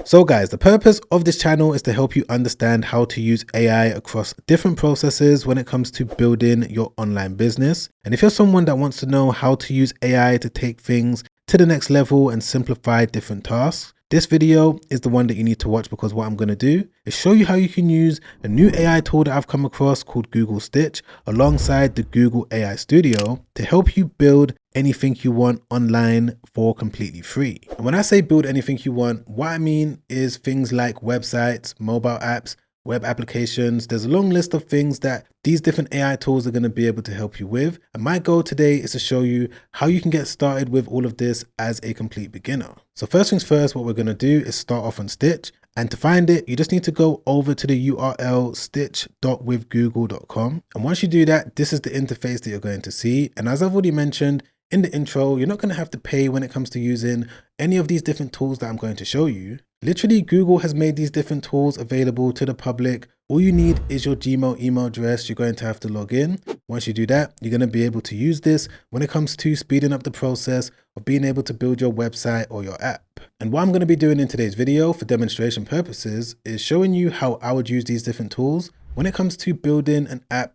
So guys, the purpose of this channel is to help you understand how to use AI across different processes when it comes to building your online business. And if you're someone that wants to know how to use AI to take things to the next level and simplify different tasks, this video is the one that you need to watch, because what I'm going to do is show you how you can use a new AI tool that I've come across called Google Stitch alongside the Google AI Studio to help you build anything you want online for completely free. And when I say build anything you want, what I mean is things like websites, mobile apps, web applications. There's a long list of things that these different AI tools are going to be able to help you with. And my goal today is to show you how you can get started with all of this as a complete beginner. So first things first, what we're going to do is start off on Stitch. And to find it, you just need to go over to the URL stitch.withgoogle.com. And once you do that, this is the interface that you're going to see. And as I've already mentioned in the intro, you're not going to have to pay when it comes to using any of these different tools that I'm going to show you. Literally, Google has made these different tools available to the public. All you need is your Gmail email address. You're going to have to log in. Once you do that, you're going to be able to use this when it comes to speeding up the process of being able to build your website or your app. And what I'm going to be doing in today's video for demonstration purposes is showing you how I would use these different tools when it comes to building an app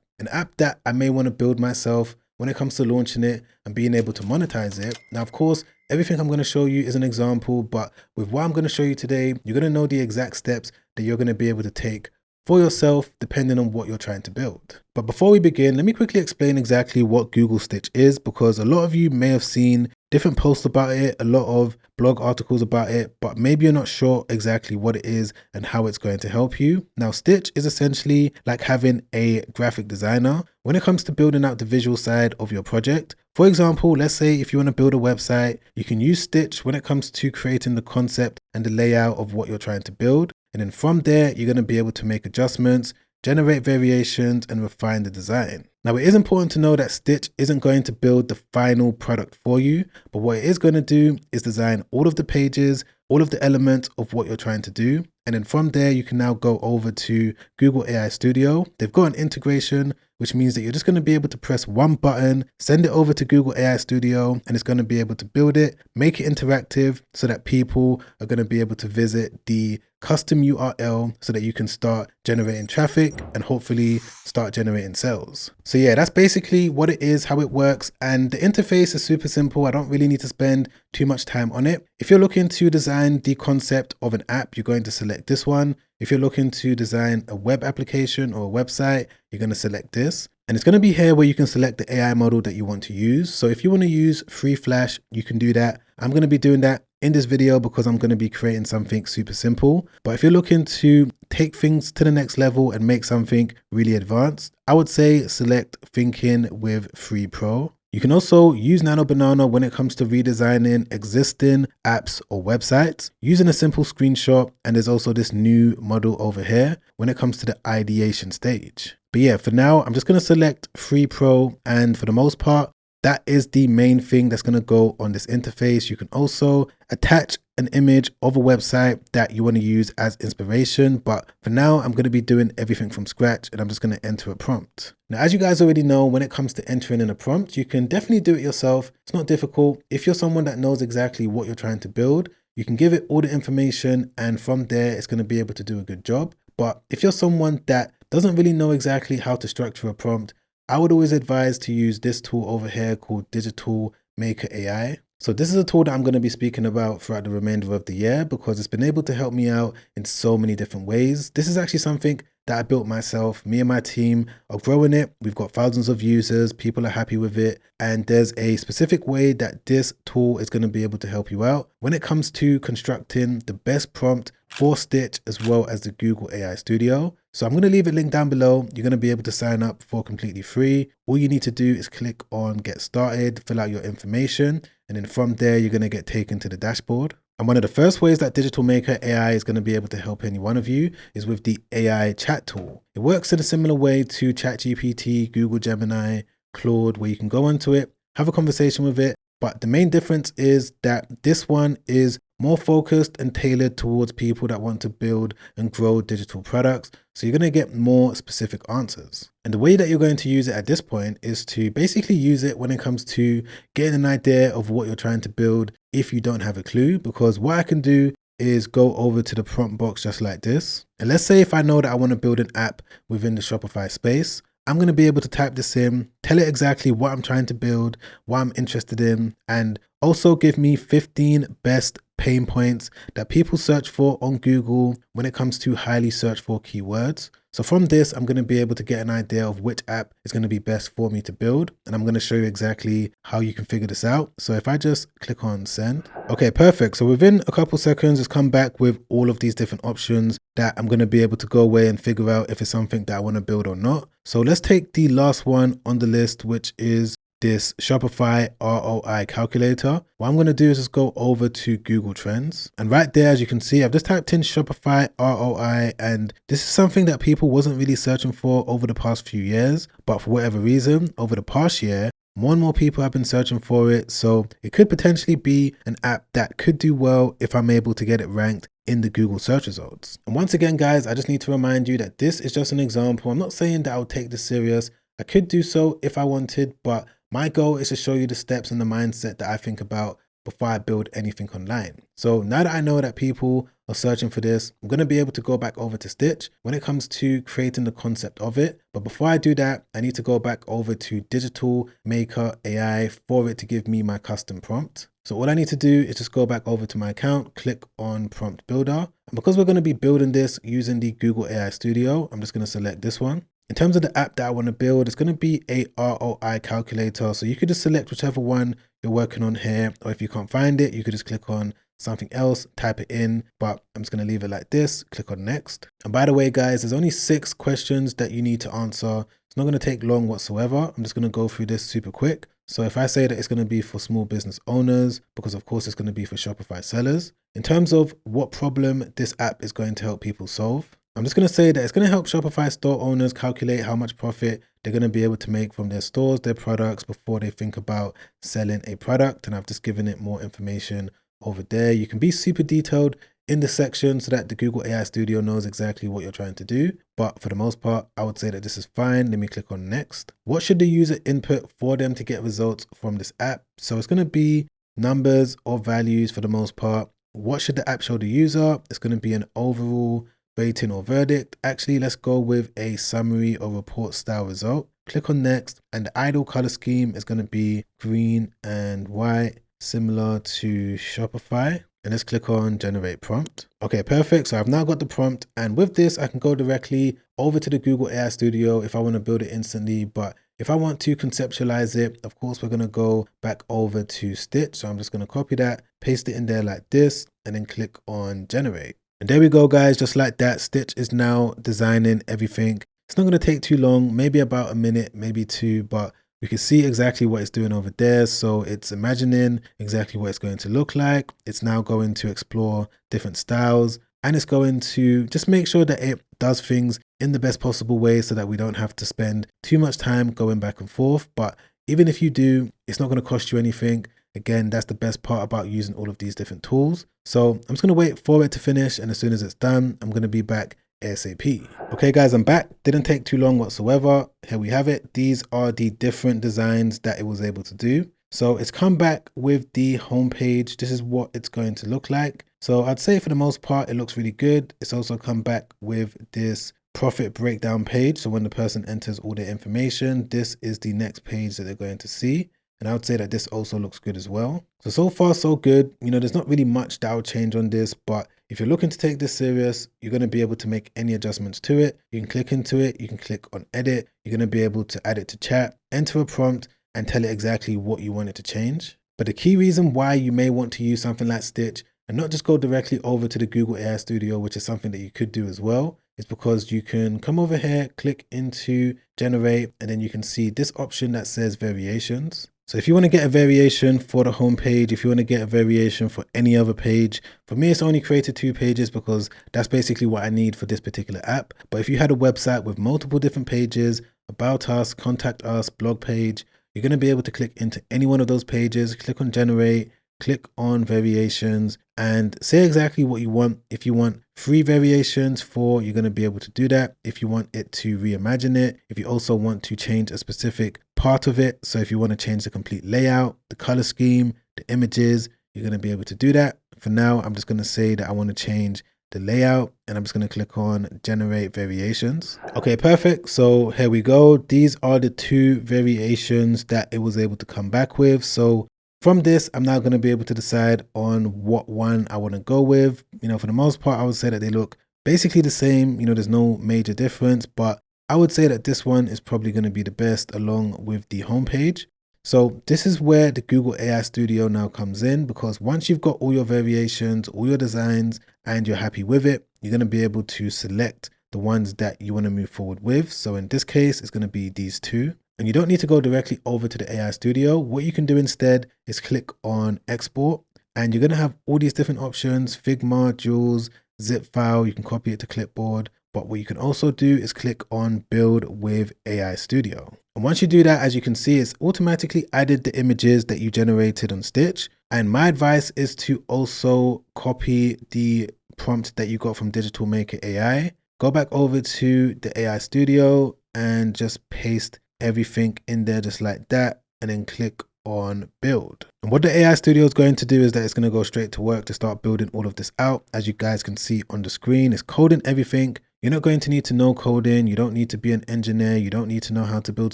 that I may want to build myself, when it comes to launching it and being able to monetize it. Now, of course, everything I'm going to show you is an example, but with what I'm going to show you today, you're going to know the exact steps that you're going to be able to take for yourself, depending on what you're trying to build. But before we begin, let me quickly explain exactly what Google Stitch is, because a lot of you may have seen different posts about it, a lot of blog articles about it, but maybe you're not sure exactly what it is and how it's going to help you. Now, Stitch is essentially like having a graphic designer when it comes to building out the visual side of your project. For example, let's say if you want to build a website, you can use Stitch when it comes to creating the concept and the layout of what you're trying to build. And then from there, you're going to be able to make adjustments, generate variations, and refine the design. Now, it is important to know that Stitch isn't going to build the final product for you, but what it is going to do is design all of the pages, all of the elements of what you're trying to do. And then from there, you can now go over to Google AI Studio. They've got an integration, which means that you're just going to be able to press one button, send it over to Google AI Studio, and it's going to be able to build it, make it interactive so that people are going to be able to visit the custom URL so that you can start generating traffic and hopefully start generating sales. So yeah, that's basically what it is, how it works. And the interface is super simple. I don't really need to spend too much time on it. If you're looking to design the concept of an app, you're going to select this one. If you're looking to design a web application or a website, you're going to select this. And it's going to be here where you can select the AI model that you want to use. So if you want to use Free Flash, you can do that. I'm going to be doing that in this video because I'm going to be creating something super simple. But if you're looking to take things to the next level and make something really advanced, I would say select Thinking with Free Pro. You can also use Nano Banana when it comes to redesigning existing apps or websites using a simple screenshot. And there's also this new model over here when it comes to the ideation stage. But yeah, for now, I'm just going to select Free Pro. And for the most part, that is the main thing that's going to go on this interface. You can also attach an image of a website that you want to use as inspiration. But for now, I'm going to be doing everything from scratch, and I'm just going to enter a prompt. Now, as you guys already know, when it comes to entering in a prompt, you can definitely do it yourself. It's not difficult. If you're someone that knows exactly what you're trying to build, you can give it all the information, and from there, it's going to be able to do a good job. But if you're someone that doesn't really know exactly how to structure a prompt, I would always advise to use this tool over here called Digital Maker AI. So this is a tool that I'm going to be speaking about throughout the remainder of the year because it's been able to help me out in so many different ways. This is actually something that I built myself. Me and my team are growing it. We've got thousands of users. People are happy with it. And there's a specific way that this tool is going to be able to help you out when it comes to constructing the best prompt for Stitch as well as the Google AI Studio. So I'm going to leave a link down below. You're going to be able to sign up for completely free. All you need to do is click on Get Started, fill out your information, and then from there, you're going to get taken to the dashboard. And one of the first ways that Digital Maker AI is going to be able to help any one of you is with the AI chat tool. It works in a similar way to ChatGPT, Google Gemini, Claude, where you can go onto it, have a conversation with it. But the main difference is that this one is more focused and tailored towards people that want to build and grow digital products. So you're going to get more specific answers. And the way that you're going to use it at this point is to basically use it when it comes to getting an idea of what you're trying to build if you don't have a clue. Because what I can do is go over to the prompt box just like this. And let's say if I know that I want to build an app within the Shopify space, I'm going to be able to type this in, tell it exactly what I'm trying to build, what I'm interested in, and also give me 15 best pain points that people search for on Google when it comes to highly searched for keywords. So from this, I'm going to be able to get an idea of which app is going to be best for me to build. And I'm going to show you exactly how you can figure this out. So if I just click on send. Okay, perfect. So within a couple seconds, it's come back with all of these different options that I'm going to be able to go away and figure out if it's something that I want to build or not. So let's take the last one on the list, which is this Shopify ROI calculator. What I'm going to do is just go over to Google Trends. And right there, as you can see, I've just typed in Shopify ROI, and this is something that people wasn't really searching for over the past few years. But for whatever reason, over the past year, more and more people have been searching for it. So it could potentially be an app that could do well if I'm able to get it ranked in the Google search results. And once again, guys, I just need to remind you that this is just an example. I'm not saying that I'll take this serious. I could do so if I wanted, but my goal is to show you the steps and the mindset that I think about before I build anything online. So now that I know that people are searching for this, I'm going to be able to go back over to Stitch when it comes to creating the concept of it. But before I do that, I need to go back over to Digital Maker AI for it to give me my custom prompt. So all I need to do is just go back over to my account, click on Prompt Builder. And because we're going to be building this using the Google AI Studio, I'm just going to select this one. In terms of the app that I want to build, it's going to be a ROI calculator. So you could just select whichever one you're working on here, or if you can't find it, you could just click on something else, type it in, but I'm just going to leave it like this, click on next. And by the way, guys, there's only 6 questions that you need to answer. It's not going to take long whatsoever. I'm just going to go through this super quick. So if I say that it's going to be for small business owners, because of course it's going to be for Shopify sellers, in terms of what problem this app is going to help people solve, I'm just going to say that it's going to help Shopify store owners calculate how much profit they're going to be able to make from their stores, their products, before they think about selling a product. And I've just given it more information over there. You can be super detailed in the section so that the Google AI Studio knows exactly what you're trying to do. But for the most part, I would say that this is fine. Let me click on next. What should the user input for them to get results from this app? So it's going to be numbers or values for the most part. What should the app show the user? It's going to be an overall rating or verdict. Actually, let's go with a summary or report style result. Click on next, and the ideal color scheme is going to be green and white, similar to Shopify. And let's click on generate prompt. Okay, perfect. So I've now got the prompt, and with this, I can go directly over to the Google AI Studio if I want to build it instantly. But if I want to conceptualize it, of course, we're going to go back over to Stitch. So I'm just going to copy that, paste it in there like this, and then click on generate. And there we go, guys. Just like that, Stitch is now designing everything. It's not going to take too long, maybe about a minute, maybe 2, but we can see exactly what it's doing over there. So it's imagining exactly what it's going to look like. It's now going to explore different styles, and it's going to just make sure that it does things in the best possible way so that we don't have to spend too much time going back and forth. But even if you do, it's not going to cost you anything. Again, that's the best part about using all of these different tools. So I'm just going to wait for it to finish, and as soon as it's done, I'm going to be back ASAP. Okay, guys, I'm back. Didn't take too long whatsoever. Here we have it. These are the different designs that it was able to do. So it's come back with the homepage. This is what it's going to look like. So I'd say for the most part, it looks really good. It's also come back with this profit breakdown page. So when the person enters all their information, this is the next page that they're going to see. And I would say that this also looks good as well. So far, so good. You know, there's not really much that I'll change on this, but if you're looking to take this serious, you're going to be able to make any adjustments to it. You can click into it. You can click on edit. You're going to be able to add it to chat, enter a prompt, and tell it exactly what you want it to change. But the key reason why you may want to use something like Stitch and not just go directly over to the Google AI Studio, which is something that you could do as well, is because you can come over here, click into generate, and then you can see this option that says variations. So if you want to get a variation for the home page, if you want to get a variation for any other page, for me, it's only created 2 pages because that's basically what I need for this particular app. But if you had a website with multiple different pages, about us, contact us, blog page, you're going to be able to click into any one of those pages, click on generate, click on variations, and say exactly what you want. If you want 3 variations for, you're going to be able to do that. If you want it to reimagine it, if you also want to change a specific part of it, so if you want to change the complete layout, the color scheme, the images, you're going to be able to do that. For now, I'm just going to say that I want to change the layout, and I'm just going to click on generate variations. Okay, perfect. So here we go. These are the 2 variations that it was able to come back with. So from this, I'm now going to be able to decide on what one I want to go with. For the most part, I would say that they look basically the same. There's no major difference, but I would say that this one is probably going to be the best along with the homepage. So this is where the Google AI Studio now comes in, because once you've got all your variations, all your designs, and you're happy with it, you're going to be able to select the ones that you want to move forward with. So in this case, it's going to be these 2. And you don't need to go directly over to the AI Studio. What you can do instead is click on export, and you're going to have all these different options: Figma, Jules, zip file. You can copy it to clipboard. But what you can also do is click on build with AI Studio. And once you do that, as you can see, it's automatically added the images that you generated on Stitch. And my advice is to also copy the prompt that you got from Digital Maker AI. Go back over to the AI Studio and just paste everything in there just like that, and then click on build. And what the AI Studio is going to do is that it's going to go straight to work to start building all of this out. As you guys can see on the screen, it's coding everything. You're not going to need to know coding. You don't need to be an engineer. You don't need to know how to build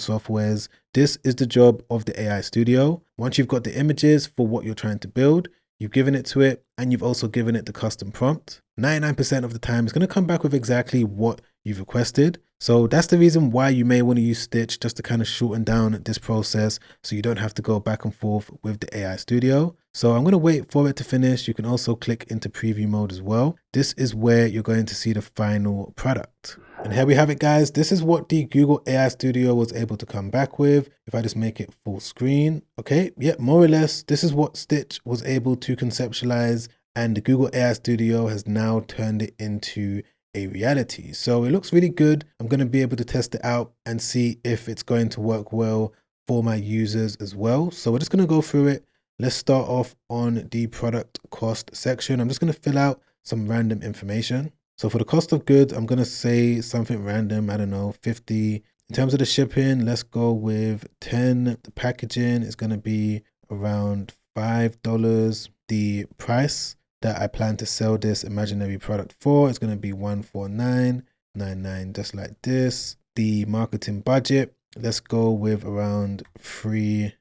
softwares. This is the job of the AI Studio. Once you've got the images for what you're trying to build, you've given it to it, and you've also given it the custom prompt, 99% of the time, it's going to come back with exactly what you've requested. So that's the reason why you may want to use Stitch, just to kind of shorten down this process so you don't have to go back and forth with the AI Studio. So I'm going to wait for it to finish. You can also click into preview mode as well. This is where you're going to see the final product. And here we have it, guys. This is what the Google AI Studio was able to come back with. If I just make it full screen, okay, yeah, more or less, this is what Stitch was able to conceptualize, and the Google AI Studio has now turned it into a reality. So it looks really good. I'm going to be able to test it out and see if it's going to work well for my users as well. So we're just going to go through it. Let's start off on the product cost section. I'm just going to fill out some random information. So for the cost of goods, I'm going to say something random. I don't know, 50. In terms of the shipping, let's go with 10. The packaging is going to be around $5. The price that I plan to sell this imaginary product for is going to be $149.99, just like this. The marketing budget, let's go with around $3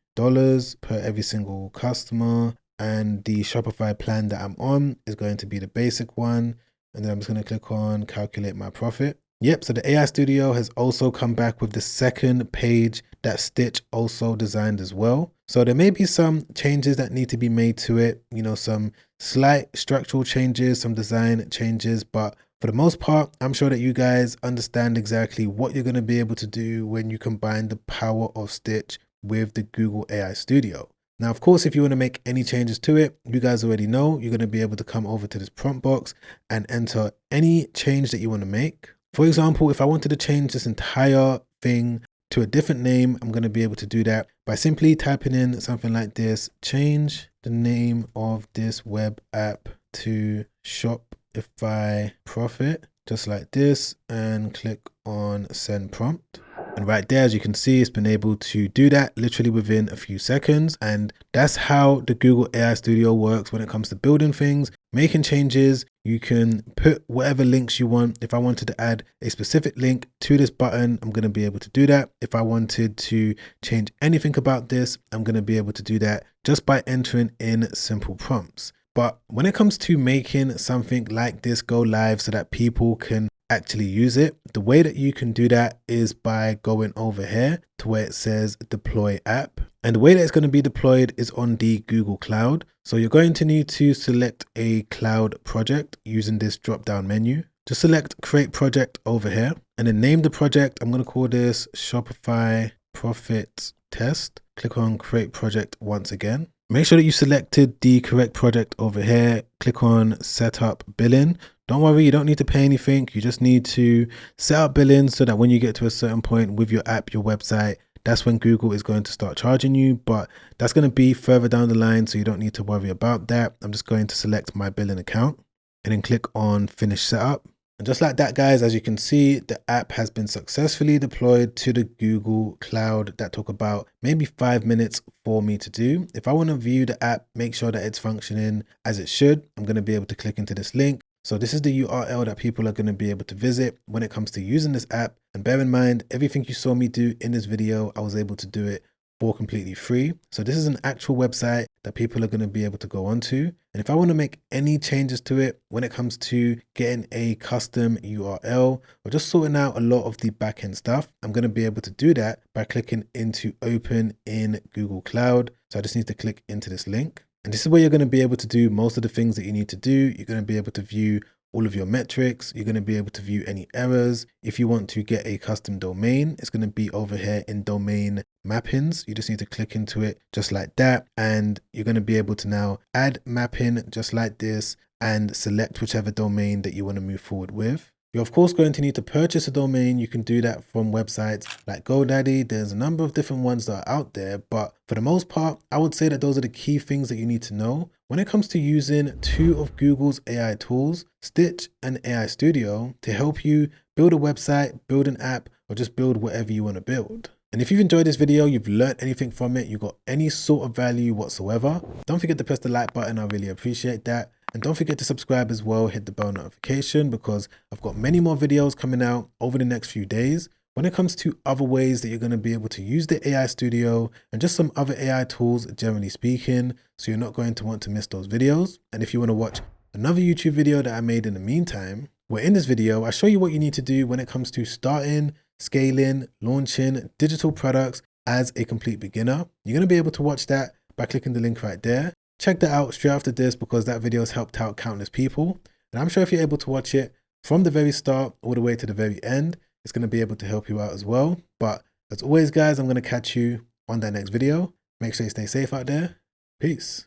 per every single customer. And the Shopify plan that I'm on is going to be the basic one. And then I'm just going to click on calculate my profit. Yep, so the AI Studio has also come back with the second page that Stitch also designed as well. So there may be some changes that need to be made to it, some slight structural changes, some design changes, but for the most part, I'm sure that you guys understand exactly what you're going to be able to do when you combine the power of Stitch with the Google AI Studio. Now, of course, if you want to make any changes to it, you guys already know you're going to be able to come over to this prompt box and enter any change that you want to make. For example, if I wanted to change this entire thing to a different name, I'm going to be able to do that by simply typing in something like this: change the name of this web app to Shopify Profit, just like this, and click on send prompt. And right there, as you can see, it's been able to do that literally within a few seconds. And that's how the Google AI Studio works when it comes to building things, making changes. You can put whatever links you want. If I wanted to add a specific link to this button, I'm going to be able to do that. If I wanted to change anything about this, I'm going to be able to do that just by entering in simple prompts. But when it comes to making something like this go live so that people can actually use it, the way that you can do that is by going over here to where it says deploy app. And the way that it's going to be deployed is on the Google Cloud. So you're going to need to select a cloud project using this drop down menu. Just select create project over here and then name the project. I'm going to call this Shopify Profit Test. Click on create project once again. Make sure that you selected the correct project over here. Click on set up billing. Don't worry, you don't need to pay anything. You just need to set up billing so that when you get to a certain point with your app, your website, that's when Google is going to start charging you. But that's going to be further down the line, so you don't need to worry about that. I'm just going to select my billing account and then click on finish setup. And just like that, guys, as you can see, the app has been successfully deployed to the Google Cloud. That took about maybe 5 minutes for me to do. If I want to view the app, make sure that it's functioning as it should, I'm going to be able to click into this link. So this is the URL that people are going to be able to visit when it comes to using this app. And bear in mind, everything you saw me do in this video, I was able to do it for completely free. So this is an actual website that people are going to be able to go onto. And if I want to make any changes to it when it comes to getting a custom URL or just sorting out a lot of the backend stuff, I'm going to be able to do that by clicking into open in Google Cloud. So I just need to click into this link. And this is where you're going to be able to do most of the things that you need to do. You're going to be able to view all of your metrics. You're going to be able to view any errors. If you want to get a custom domain, it's going to be over here in domain mappings. You just need to click into it just like that. And you're going to be able to now add mapping just like this and select whichever domain that you want to move forward with. You're of course going to need to purchase a domain. You can do that from websites like GoDaddy. There's a number of different ones that are out there, but for the most part, I would say that those are the key things that you need to know when it comes to using two of Google's AI tools, Stitch and AI Studio, to help you build a website, build an app, or just build whatever you want to build. And if you've enjoyed this video, you've learned anything from it, you got any sort of value whatsoever, don't forget to press the like button. I really appreciate that. And don't forget to subscribe as well, hit the bell notification, because I've got many more videos coming out over the next few days when it comes to other ways that you're going to be able to use the AI Studio and just some other AI tools, generally speaking. So you're not going to want to miss those videos. And if you want to watch another YouTube video that I made in the meantime, where in this video, I show you what you need to do when it comes to starting, scaling, launching digital products as a complete beginner. You're going to be able to watch that by clicking the link right there. Check that out straight after this because that video has helped out countless people. And I'm sure if you're able to watch it from the very start all the way to the very end, it's going to be able to help you out as well. But as always, guys, I'm going to catch you on that next video. Make sure you stay safe out there. Peace.